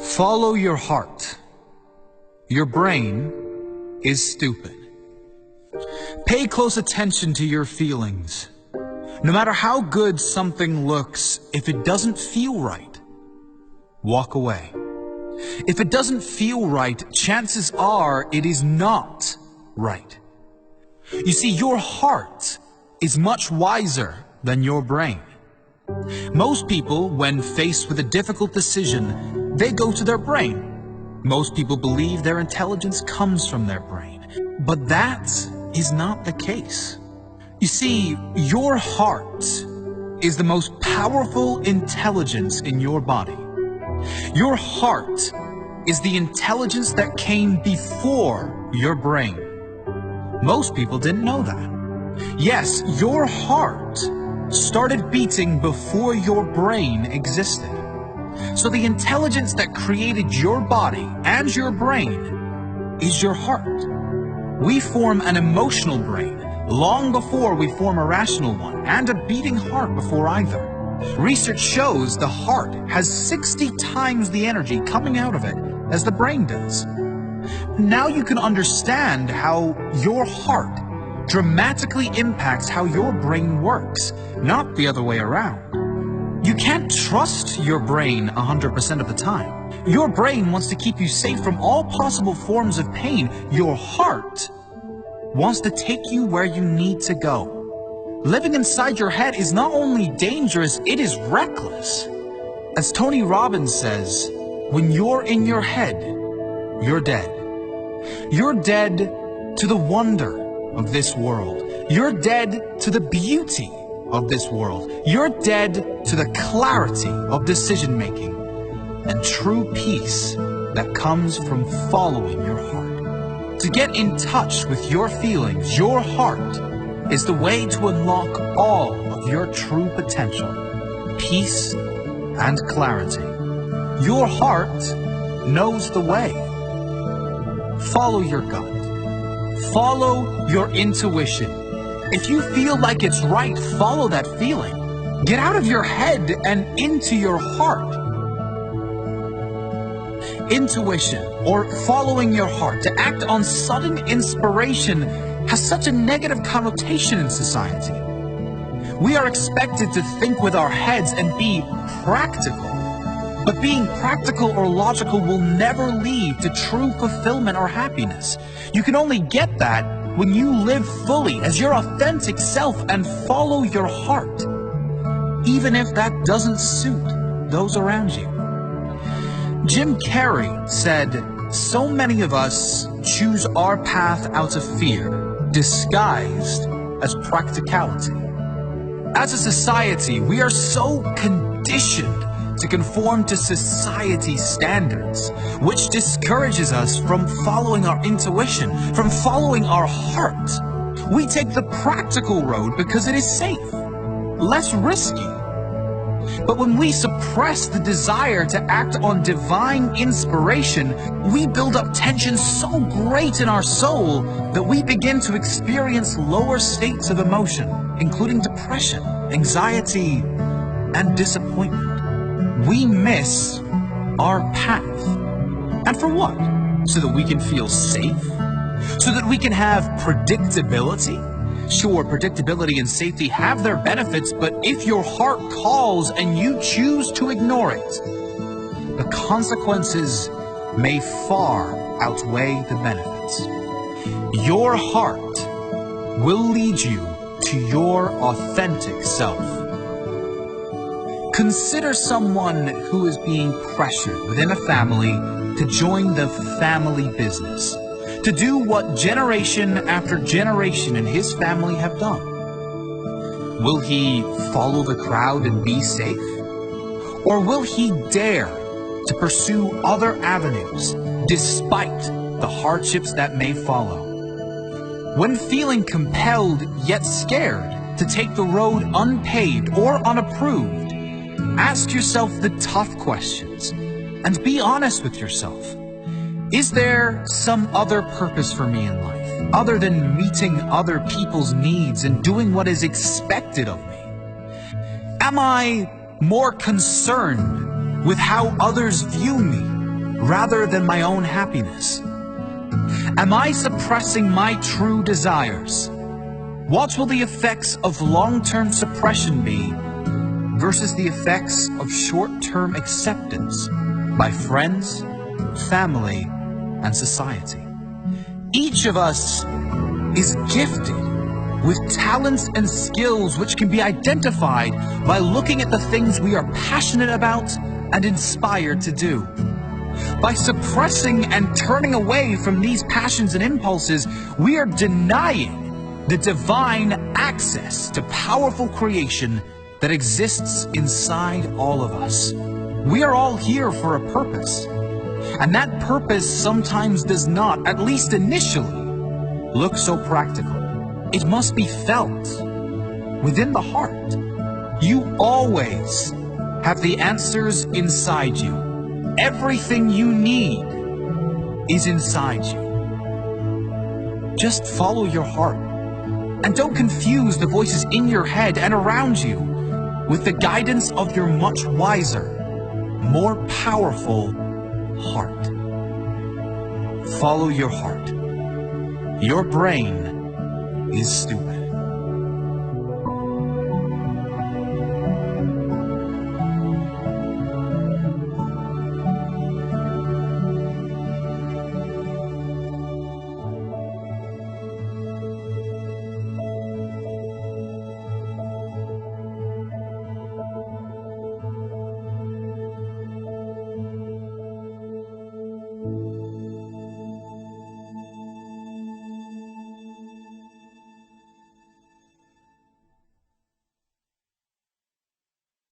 Follow your heart. Your brain is stupid. Pay close attention to your feelings. No matter how good something looks, if it doesn't feel right, walk away. If it doesn't feel right, chances are it is not right. You see, your heart is much wiser than your brain. Most people, when faced with a difficult decision, they go to their brain. Most people believe their intelligence comes from their brain. But that is not the case. You see, your heart is the most powerful intelligence in your body. Your heart is the intelligence that came before your brain. Most people didn't know that. Yes, your heart started beating before your brain existed. So the intelligence that created your body and your brain is your heart. We form an emotional brain long before we form a rational one, and a beating heart before either. Research shows the heart has 60 times the energy coming out of it as the brain does. Now you can understand how your heart dramatically impacts how your brain works, not the other way around. You can't trust your brain 100% of the time. Your brain wants to keep you safe from all possible forms of pain. Your heart wants to take you where you need to go. Living inside your head is not only dangerous, it is reckless. As Tony Robbins says, when you're in your head, you're dead. You're dead to the wonder of this world. You're dead to the beauty of this world. You're dead to the clarity of decision making and true peace that comes from following your heart. To get in touch with your feelings, your heart is the way to unlock all of your true potential, peace and clarity. Your heart knows the way. Follow your gut. Follow your intuition. If you feel like it's right, follow that feeling. Get out of your head and into your heart. Intuition, or following your heart, to act on sudden inspiration, has such a negative connotation in society. We are expected to think with our heads and be practical. But being practical or logical will never lead to true fulfillment or happiness. You can only get that when you live fully as your authentic self and follow your heart, even if that doesn't suit those around you. Jim Carrey said, "So many of us choose our path out of fear, disguised as practicality." As a society, we are so conditioned to conform to society's standards, which discourages us from following our intuition, from following our heart. We take the practical road because it is safe, less risky. But when we suppress the desire to act on divine inspiration, we build up tension so great in our soul that we begin to experience lower states of emotion, including depression, anxiety, and disappointment. We miss our path. And for what? So that we can feel safe? So that we can have predictability? Sure, predictability and safety have their benefits, but if your heart calls and you choose to ignore it, the consequences may far outweigh the benefits. Your heart will lead you to your authentic self. Consider someone who is being pressured within a family to join the family business, to do what generation after generation in his family have done. Will he follow the crowd and be safe? Or will he dare to pursue other avenues despite the hardships that may follow? When feeling compelled yet scared to take the road unpaved or unapproved, ask yourself the tough questions and be honest with yourself. Is there some other purpose for me in life, other than meeting other people's needs and doing what is expected of me? Am I more concerned with how others view me rather than my own happiness? Am I suppressing my true desires? What will the effects of long-term suppression be versus the effects of short-term acceptance by friends, family, and society? Each of us is gifted with talents and skills which can be identified by looking at the things we are passionate about and inspired to do. By suppressing and turning away from these passions and impulses, we are denying the divine access to powerful creation that exists inside all of us. We are all here for a purpose, and that purpose sometimes does not, at least initially, look so practical. It must be felt within the heart. You always have the answers inside you. Everything you need is inside you. Just follow your heart, and don't confuse the voices in your head and around you with the guidance of your much wiser, more powerful heart. Follow your heart. Your brain is stupid.